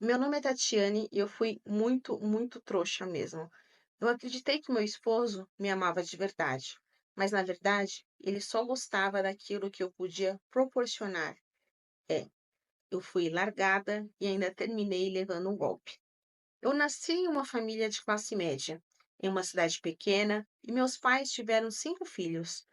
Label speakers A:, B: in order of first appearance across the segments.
A: Meu nome é Tatiane e eu fui muito, muito trouxa mesmo. Eu acreditei que meu esposo me amava de verdade, mas na verdade ele só gostava daquilo que eu podia proporcionar. É, eu fui largada e ainda terminei levando um golpe. Eu nasci em uma família de classe média, em uma cidade pequena, e meus pais tiveram 5 filhos.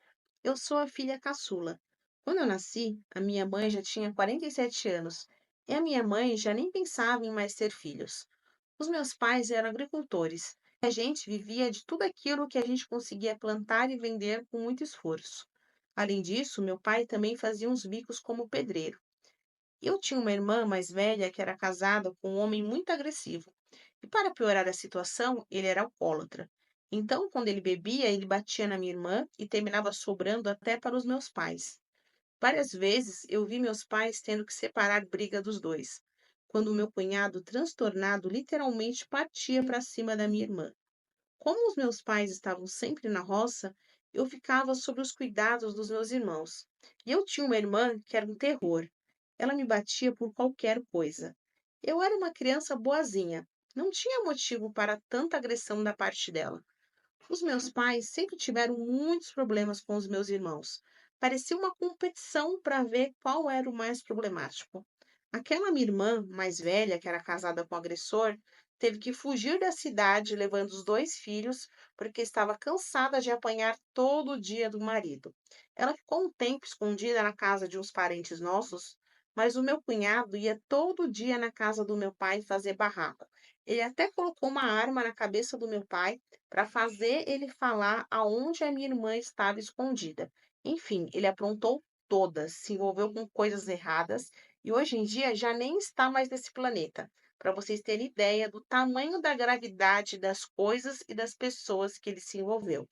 A: Eu sou a filha caçula. Quando eu nasci, a minha mãe já tinha 47 anos e a minha mãe já nem pensava em mais ter filhos. Os meus pais eram agricultores. A gente vivia de tudo aquilo que a gente conseguia plantar e vender com muito esforço. Além disso, meu pai também fazia uns bicos como pedreiro. Eu tinha uma irmã mais velha que era casada com um homem muito agressivo. E para piorar a situação, ele era alcoólatra. Então, quando ele bebia, ele batia na minha irmã e terminava sobrando até para os meus pais. Várias vezes eu vi meus pais tendo que separar briga dos dois, quando o meu cunhado, transtornado, literalmente partia para cima da minha irmã. Como os meus pais estavam sempre na roça, eu ficava sob os cuidados dos meus irmãos. E eu tinha uma irmã que era um terror. Ela me batia por qualquer coisa. Eu era uma criança boazinha. Não tinha motivo para tanta agressão da parte dela. Os meus pais sempre tiveram muitos problemas com os meus irmãos. Parecia uma competição para ver qual era o mais problemático. Aquela minha irmã, mais velha, que era casada com o agressor, teve que fugir da cidade levando os 2 filhos porque estava cansada de apanhar todo dia do marido. Ela ficou um tempo escondida na casa de uns parentes nossos, mas o meu cunhado ia todo dia na casa do meu pai fazer barraco. Ele até colocou uma arma na cabeça do meu pai para fazer ele falar aonde a minha irmã estava escondida. Enfim, ele aprontou todas, se envolveu com coisas erradas e hoje em dia já nem está mais nesse planeta. Para vocês terem ideia do tamanho da gravidade das coisas e das pessoas que ele se envolveu.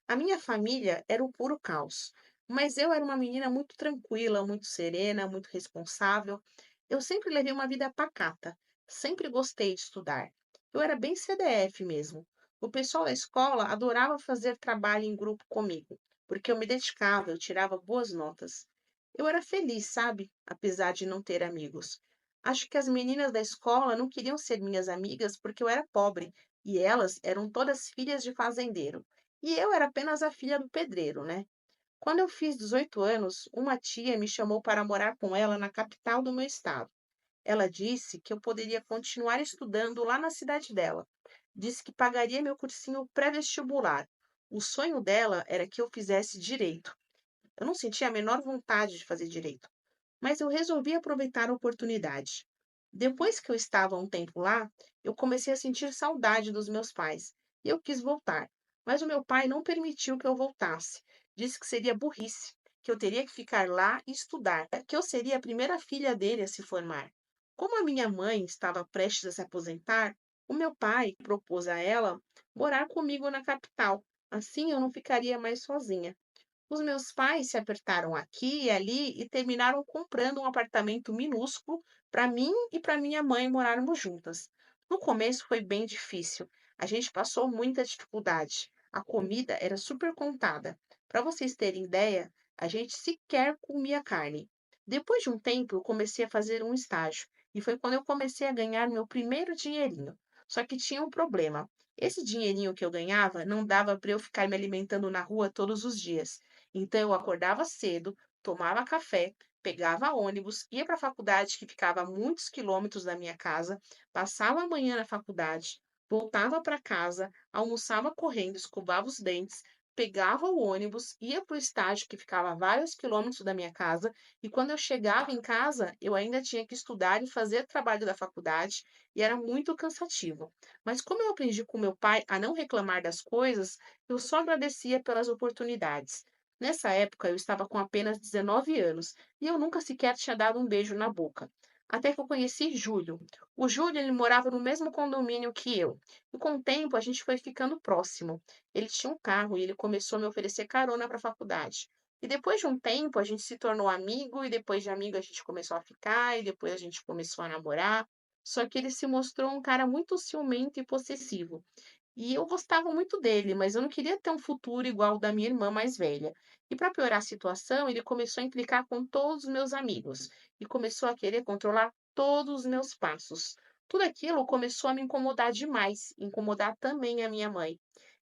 A: A minha família era o puro caos, mas eu era uma menina muito tranquila, muito serena, muito responsável. Eu sempre levei uma vida pacata, sempre gostei de estudar. Eu era bem CDF mesmo. O pessoal da escola adorava fazer trabalho em grupo comigo, porque eu me dedicava, eu tirava boas notas. Eu era feliz, sabe? Apesar de não ter amigos. Acho que as meninas da escola não queriam ser minhas amigas porque eu era pobre, e elas eram todas filhas de fazendeiro. E eu era apenas a filha do pedreiro, né? Quando eu fiz 18 anos, uma tia me chamou para morar com ela na capital do meu estado. Ela disse que eu poderia continuar estudando lá na cidade dela. Disse que pagaria meu cursinho pré-vestibular. O sonho dela era que eu fizesse direito. Eu não sentia a menor vontade de fazer direito, mas eu resolvi aproveitar a oportunidade. Depois que eu estava um tempo lá, eu comecei a sentir saudade dos meus pais e eu quis voltar, mas o meu pai não permitiu que eu voltasse. Disse que seria burrice, que eu teria que ficar lá e estudar, que eu seria a primeira filha dele a se formar. Como a minha mãe estava prestes a se aposentar, o meu pai propôs a ela morar comigo na capital. Assim eu não ficaria mais sozinha. Os meus pais se apertaram aqui e ali e terminaram comprando um apartamento minúsculo para mim e para minha mãe morarmos juntas. No começo foi bem difícil. A gente passou muita dificuldade. A comida era super contada. Para vocês terem ideia, a gente sequer comia carne. Depois de um tempo, eu comecei a fazer um estágio e foi quando eu comecei a ganhar meu primeiro dinheirinho. Só que tinha um problema. Esse dinheirinho que eu ganhava não dava para eu ficar me alimentando na rua todos os dias. Então eu acordava cedo, tomava café, pegava ônibus, ia para a faculdade que ficava a muitos quilômetros da minha casa, passava a manhã na faculdade, voltava para casa, almoçava correndo, escovava os dentes, pegava o ônibus, ia para o estágio que ficava a vários quilômetros da minha casa, e quando eu chegava em casa, eu ainda tinha que estudar e fazer trabalho da faculdade, e era muito cansativo. Mas como eu aprendi com meu pai a não reclamar das coisas, eu só agradecia pelas oportunidades. Nessa época, eu estava com apenas 19 anos e eu nunca sequer tinha dado um beijo na boca. Até que eu conheci Júlio. O Júlio, ele morava no mesmo condomínio que eu. E com o tempo, a gente foi ficando próximo. Ele tinha um carro e ele começou a me oferecer carona para a faculdade. E depois de um tempo, a gente se tornou amigo, e depois de amigo, a gente começou a ficar, e depois a gente começou a namorar. Só que ele se mostrou um cara muito ciumento e possessivo. E eu gostava muito dele, mas eu não queria ter um futuro igual o da minha irmã mais velha. E para piorar a situação, ele começou a implicar com todos os meus amigos e começou a querer controlar todos os meus passos. Tudo aquilo começou a me incomodar demais, incomodar também a minha mãe.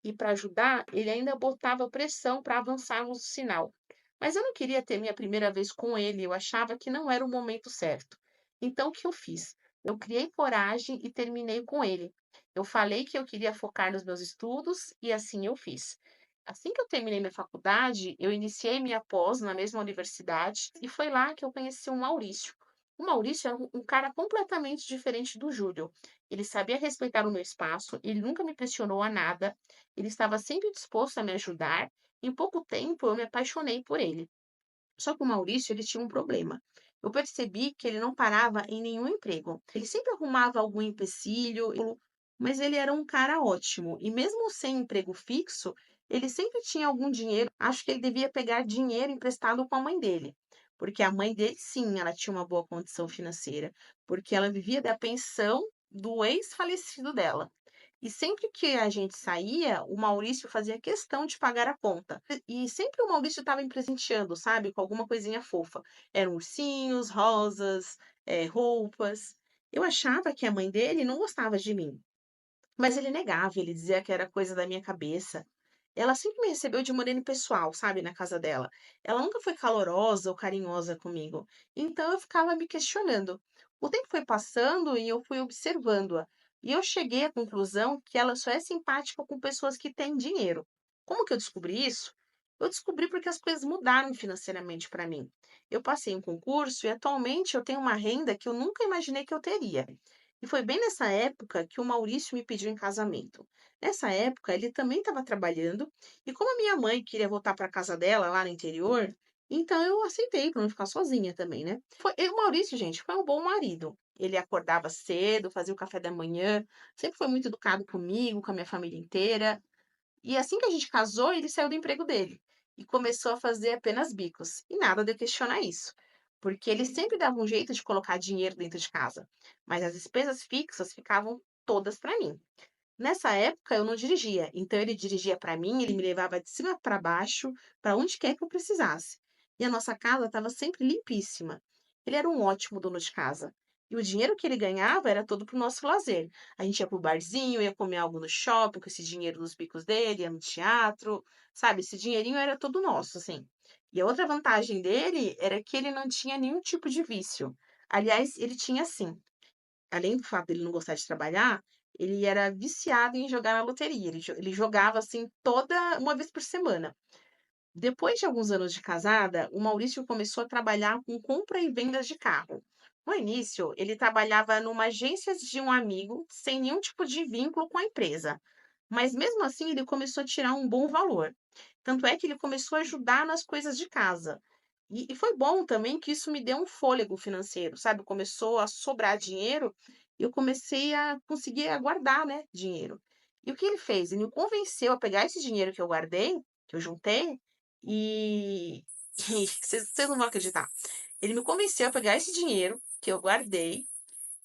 A: E para ajudar, ele ainda botava pressão para avançarmos o sinal. Mas eu não queria ter minha primeira vez com ele, eu achava que não era o momento certo. Então, o que eu fiz? Eu criei coragem e terminei com ele. Eu falei que eu queria focar nos meus estudos e assim eu fiz. Assim que eu terminei minha faculdade, eu iniciei minha pós na mesma universidade e foi lá que eu conheci o Maurício. O Maurício é um cara completamente diferente do Júlio. Ele sabia respeitar o meu espaço, ele nunca me pressionou a nada, ele estava sempre disposto a me ajudar. Em pouco tempo, eu me apaixonei por ele. Só que o Maurício, ele tinha um problema. Eu percebi que ele não parava em nenhum emprego. Ele sempre arrumava algum empecilho, mas ele era um cara ótimo. E mesmo sem emprego fixo, ele sempre tinha algum dinheiro. Acho que ele devia pegar dinheiro emprestado com a mãe dele. Porque a mãe dele, sim, ela tinha uma boa condição financeira. Porque ela vivia da pensão do ex-falecido dela. E sempre que a gente saía, o Maurício fazia questão de pagar a conta. E sempre o Maurício estava me presenteando, sabe, com alguma coisinha fofa. Eram ursinhos, rosas, roupas. Eu achava que a mãe dele não gostava de mim, mas ele negava, ele dizia que era coisa da minha cabeça. Ela sempre me recebeu de maneira impessoal, sabe, na casa dela. Ela nunca foi calorosa ou carinhosa comigo. Então eu ficava me questionando. O tempo foi passando e eu fui observando-a. E eu cheguei à conclusão que ela só é simpática com pessoas que têm dinheiro. Como que eu descobri isso? Eu descobri porque as coisas mudaram financeiramente para mim. Eu passei em concurso e atualmente eu tenho uma renda que eu nunca imaginei que eu teria. E foi bem nessa época que o Maurício me pediu em casamento. Nessa época, ele também estava trabalhando, e como a minha mãe queria voltar para casa dela lá no interior, então eu aceitei para não ficar sozinha também, né? O Maurício, gente, foi um bom marido. Ele acordava cedo, fazia o café da manhã, sempre foi muito educado comigo, com a minha família inteira. E assim que a gente casou, ele saiu do emprego dele e começou a fazer apenas bicos. E nada de questionar isso, porque ele sempre dava um jeito de colocar dinheiro dentro de casa, mas as despesas fixas ficavam todas para mim. Nessa época eu não dirigia, então ele dirigia para mim, ele me levava de cima para baixo, para onde quer que eu precisasse. E a nossa casa estava sempre limpíssima. Ele era um ótimo dono de casa. E o dinheiro que ele ganhava era todo para o nosso lazer. A gente ia pro barzinho, ia comer algo no shopping com esse dinheiro dos bicos dele, ia no teatro, sabe? Esse dinheirinho era todo nosso, assim. E a outra vantagem dele era que ele não tinha nenhum tipo de vício. Aliás, ele tinha sim, além do fato dele não gostar de trabalhar, ele era viciado em jogar na loteria. Ele jogava assim toda uma vez por semana. Depois de alguns anos de casada, o Maurício começou a trabalhar com compra e vendas de carro. No início, ele trabalhava numa agência de um amigo, sem nenhum tipo de vínculo com a empresa. Mas mesmo assim, ele começou a tirar um bom valor. Tanto é que ele começou a ajudar nas coisas de casa. E foi bom também que isso me deu um fôlego financeiro, sabe? Começou a sobrar dinheiro e eu comecei a conseguir a guardar, né, dinheiro. E o que ele fez? Ele me convenceu a pegar esse dinheiro que eu guardei, que eu juntei, e vocês não vão acreditar. Ele me convenceu a pegar esse dinheiro que eu guardei,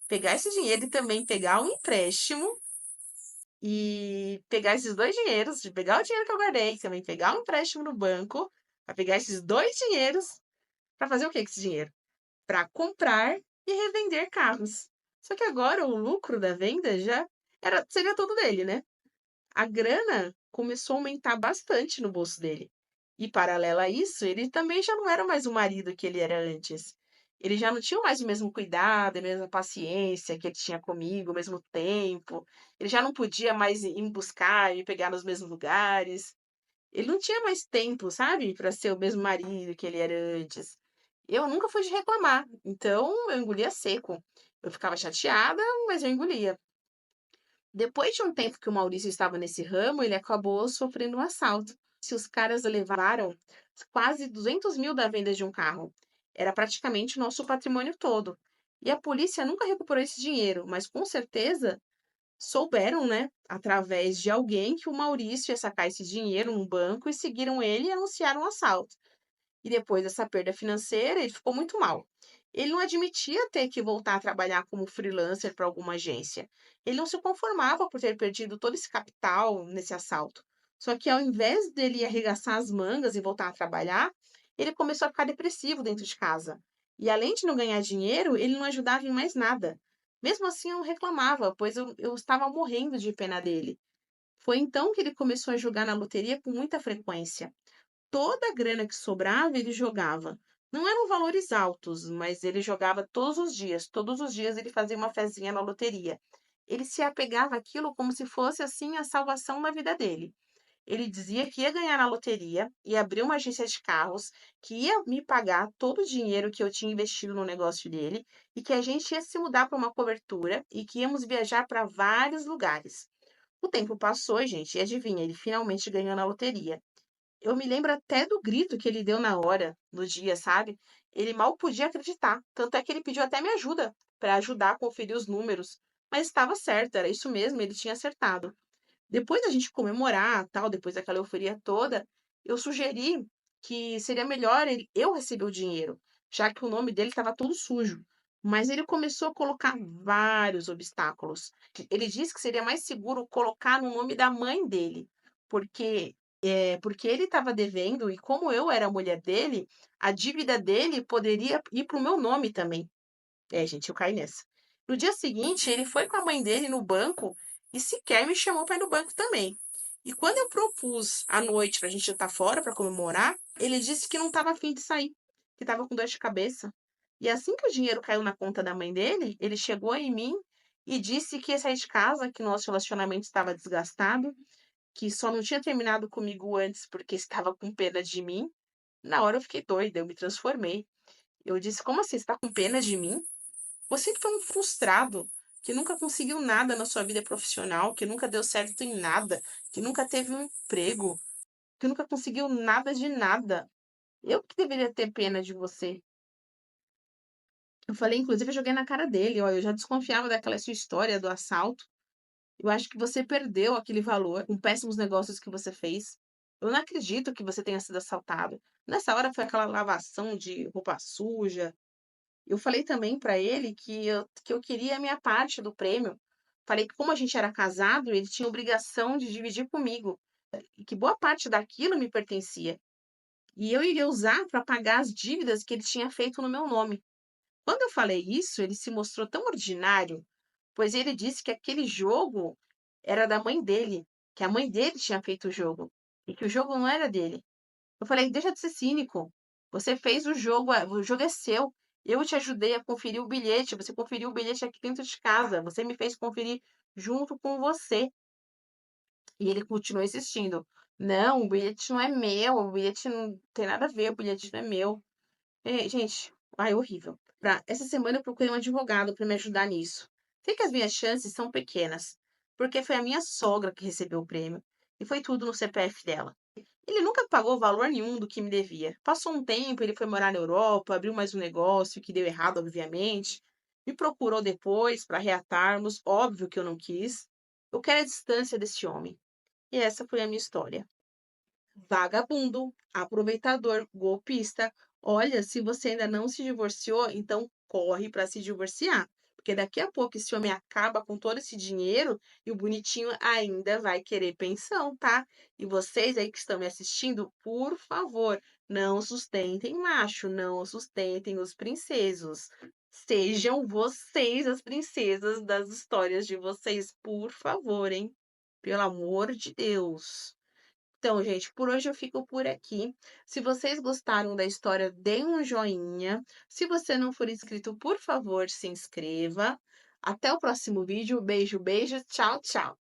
A: pegar esse dinheiro e também pegar um empréstimo e pegar esses dois dinheiros, de pegar o dinheiro que eu guardei e também pegar um empréstimo no banco, para pegar esses dois dinheiros para fazer o que com esse dinheiro? Para comprar e revender carros. Só que agora o lucro da venda seria todo dele, né? A grana começou a aumentar bastante no bolso dele. E paralelo a isso, ele também já não era mais o marido que ele era antes. Ele já não tinha mais o mesmo cuidado, a mesma paciência que ele tinha comigo, o mesmo tempo. Ele já não podia mais ir me buscar e me pegar nos mesmos lugares. Ele não tinha mais tempo, sabe, para ser o mesmo marido que ele era antes. Eu nunca fui de reclamar, então eu engolia seco. Eu ficava chateada, mas eu engolia. Depois de um tempo que o Maurício estava nesse ramo, ele acabou sofrendo um assalto. Se os caras levaram quase 200 mil da venda de um carro. Era praticamente o nosso patrimônio todo. E a polícia nunca recuperou esse dinheiro, mas com certeza souberam, né, através de alguém que o Maurício ia sacar esse dinheiro num banco e seguiram ele e anunciaram o assalto. E depois dessa perda financeira, ele ficou muito mal. Ele não admitia ter que voltar a trabalhar como freelancer para alguma agência. Ele não se conformava por ter perdido todo esse capital nesse assalto. Só que ao invés dele arregaçar as mangas e voltar a trabalhar, ele começou a ficar depressivo dentro de casa. E além de não ganhar dinheiro, ele não ajudava em mais nada. Mesmo assim, eu reclamava, pois eu estava morrendo de pena dele. Foi então que ele começou a jogar na loteria com muita frequência. Toda a grana que sobrava, ele jogava. Não eram valores altos, mas ele jogava todos os dias. Todos os dias ele fazia uma fezinha na loteria. Ele se apegava àquilo como se fosse assim a salvação na vida dele. Ele dizia que ia ganhar na loteria, ia abrir uma agência de carros, que ia me pagar todo o dinheiro que eu tinha investido no negócio dele e que a gente ia se mudar para uma cobertura e que íamos viajar para vários lugares. O tempo passou, gente, e adivinha, ele finalmente ganhou na loteria. Eu me lembro até do grito que ele deu na hora, no dia, sabe? Ele mal podia acreditar, tanto é que ele pediu até minha ajuda para ajudar a conferir os números, mas estava certo, era isso mesmo, ele tinha acertado. Depois da gente comemorar, tal, depois daquela euforia toda, eu sugeri que seria melhor eu receber o dinheiro, já que o nome dele estava todo sujo. Mas ele começou a colocar vários obstáculos. Ele disse que seria mais seguro colocar no nome da mãe dele, porque porque ele estava devendo e como eu era a mulher dele, a dívida dele poderia ir para o meu nome também. É, gente, eu caí nessa. No dia seguinte, ele foi com a mãe dele no banco e sequer me chamou para ir no banco também. E quando eu propus à noite para a gente estar fora para comemorar, ele disse que não estava afim de sair, que estava com dor de cabeça. E assim que o dinheiro caiu na conta da mãe dele, ele chegou em mim e disse que ia sair de casa, que nosso relacionamento estava desgastado, que só não tinha terminado comigo antes porque estava com pena de mim. Na hora eu fiquei doida, eu me transformei. Eu disse: Como assim? Você está com pena de mim? Você que foi um frustrado, que nunca conseguiu nada na sua vida profissional, que nunca deu certo em nada, que nunca teve um emprego, que nunca conseguiu nada de nada. Eu que deveria ter pena de você. Eu falei, inclusive, eu joguei na cara dele, ó, eu já desconfiava daquela sua história do assalto. Eu acho que você perdeu aquele valor com péssimos negócios que você fez. Eu não acredito que você tenha sido assaltado. Nessa hora foi aquela lavação de roupa suja. Eu falei também para ele que eu queria a minha parte do prêmio. Falei que como a gente era casado, ele tinha obrigação de dividir comigo, e que boa parte daquilo me pertencia. E eu iria usar para pagar as dívidas que ele tinha feito no meu nome. Quando eu falei isso, ele se mostrou tão ordinário, pois ele disse que aquele jogo era da mãe dele, que a mãe dele tinha feito o jogo, e que o jogo não era dele. Eu falei: "Deixa de ser cínico. Você fez o jogo é seu. Eu te ajudei a conferir o bilhete, você conferiu o bilhete aqui dentro de casa, você me fez conferir junto com você". E ele continuou insistindo: "Não, o bilhete não é meu, o bilhete não tem nada a ver, o bilhete não é meu". Gente, ai, horrível. Essa semana eu procurei um advogado para me ajudar nisso. Sei que as minhas chances são pequenas, porque foi a minha sogra que recebeu o prêmio, e foi tudo no CPF dela. Ele nunca pagou valor nenhum do que me devia. Passou um tempo, ele foi morar na Europa, abriu mais um negócio que deu errado, obviamente. Me procurou depois para reatarmos, óbvio que eu não quis. Eu quero a distância desse homem. E essa foi a minha história. Vagabundo, aproveitador, golpista. Olha, se você ainda não se divorciou, então corre para se divorciar. Porque daqui a pouco esse homem acaba com todo esse dinheiro e o bonitinho ainda vai querer pensão, tá? E vocês aí que estão me assistindo, por favor, não sustentem macho, não sustentem os princesos. Sejam vocês as princesas das histórias de vocês, por favor, hein? Pelo amor de Deus. Então, gente, por hoje eu fico por aqui. Se vocês gostaram da história, deem um joinha. Se você não for inscrito, por favor, se inscreva. Até o próximo vídeo. Beijo, beijo. Tchau, tchau.